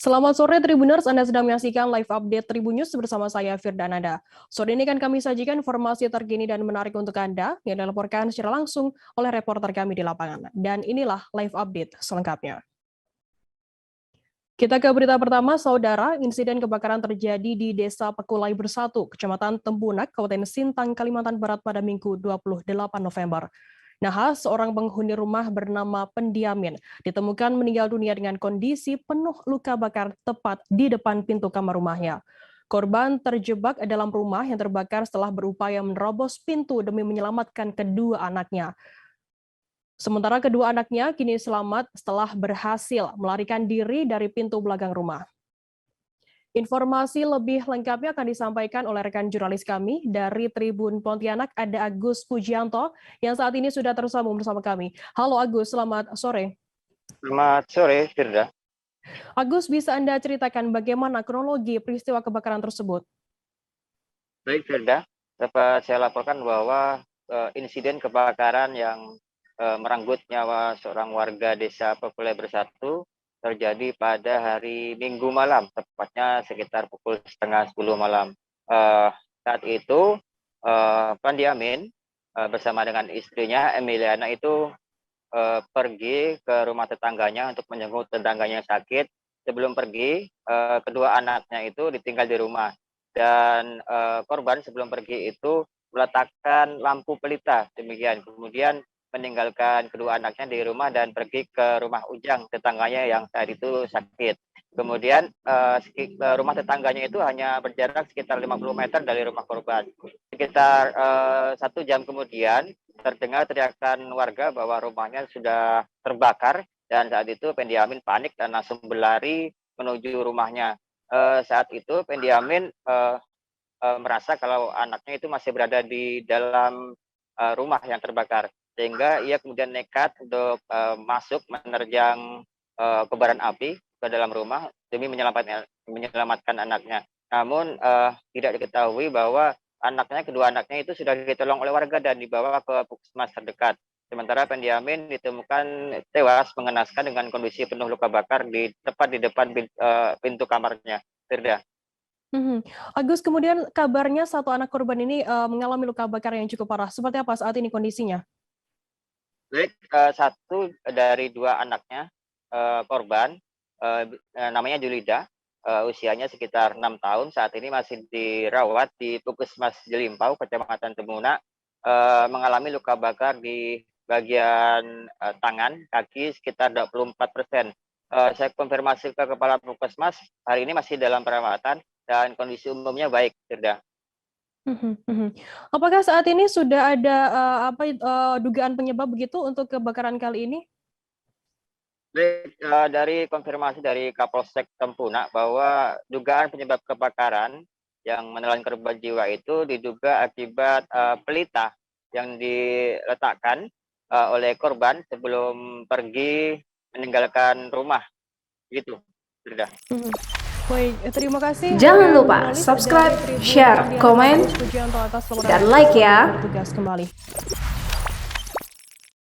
Selamat sore Tribuners, Anda sedang menyaksikan live update Tribun News bersama saya Firdananda. Sore ini kan kami sajikan informasi terkini dan menarik untuk Anda yang dilaporkan secara langsung oleh reporter kami di lapangan. Dan inilah live update selengkapnya. Kita ke berita pertama, Saudara. Insiden kebakaran terjadi di Desa Pekulai Bersatu, Kecamatan Tempunak, Kabupaten Sintang, Kalimantan Barat pada Minggu 28 November. Seorang penghuni rumah bernama Pendiamin ditemukan meninggal dunia dengan kondisi penuh luka bakar tepat di depan pintu kamar rumahnya. Korban terjebak dalam rumah yang terbakar setelah berupaya menerobos pintu demi menyelamatkan kedua anaknya. Sementara kedua anaknya kini selamat setelah berhasil melarikan diri dari pintu belakang rumah. Informasi lebih lengkapnya akan disampaikan oleh rekan jurnalis kami dari Tribun Pontianak, ada Agus Pujianto yang saat ini sudah tersambung bersama kami. Halo Agus, selamat sore. Selamat sore, Firda. Agus, bisa Anda ceritakan bagaimana kronologi peristiwa kebakaran tersebut? Baik, Firda. Dapat saya laporkan bahwa insiden kebakaran yang merenggut nyawa seorang warga desa Pekulai Bersatu terjadi pada hari Minggu malam, tepatnya sekitar pukul setengah 10 malam. Saat itu, Pendiamin bersama dengan istrinya, Emiliana, itu pergi ke rumah tetangganya untuk menjenguk tetangganya yang sakit. Sebelum pergi, kedua anaknya itu ditinggal di rumah. Dan korban sebelum pergi itu meletakkan lampu pelita, demikian. Kemudian meninggalkan kedua anaknya di rumah dan pergi ke rumah Ujang, tetangganya yang saat itu sakit. Kemudian rumah tetangganya itu hanya berjarak sekitar 50 meter dari rumah korban. Sekitar 1 jam kemudian terdengar teriakan warga bahwa rumahnya sudah terbakar, dan saat itu Pendiamin panik dan langsung berlari menuju rumahnya. Saat itu Pendiamin merasa kalau anaknya itu masih berada di dalam rumah yang terbakar, sehingga ia kemudian nekat untuk masuk menerjang kobaran api ke dalam rumah demi menyelamatkan anaknya. Namun tidak diketahui bahwa kedua anaknya itu sudah ditolong oleh warga dan dibawa ke puskesmas terdekat. Sementara Pendiamin ditemukan tewas mengenaskan dengan kondisi penuh luka bakar tepat di depan pintu kamarnya. Firda. Agus, kemudian kabarnya satu anak korban ini mengalami luka bakar yang cukup parah. Seperti apa saat ini kondisinya? Baik, satu dari dua anaknya korban, namanya Julida, usianya sekitar 6 tahun, saat ini masih dirawat di Puskesmas Jelimpau, Kecamatan Tempunak, mengalami luka bakar di bagian tangan, kaki sekitar 24%. Saya konfirmasi ke Kepala Puskesmas, hari ini masih dalam perawatan dan kondisi umumnya baik, Firda. Apakah saat ini sudah ada dugaan penyebab begitu untuk kebakaran kali ini? Baik, dari konfirmasi dari Kapolsek Tempunak bahwa dugaan penyebab kebakaran yang menelan korban jiwa itu diduga akibat pelita yang diletakkan oleh korban sebelum pergi meninggalkan rumah. Gitu, sudah. Baik, terima kasih. Jangan lupa subscribe, share, komen, dan like ya. Bertugas kembali.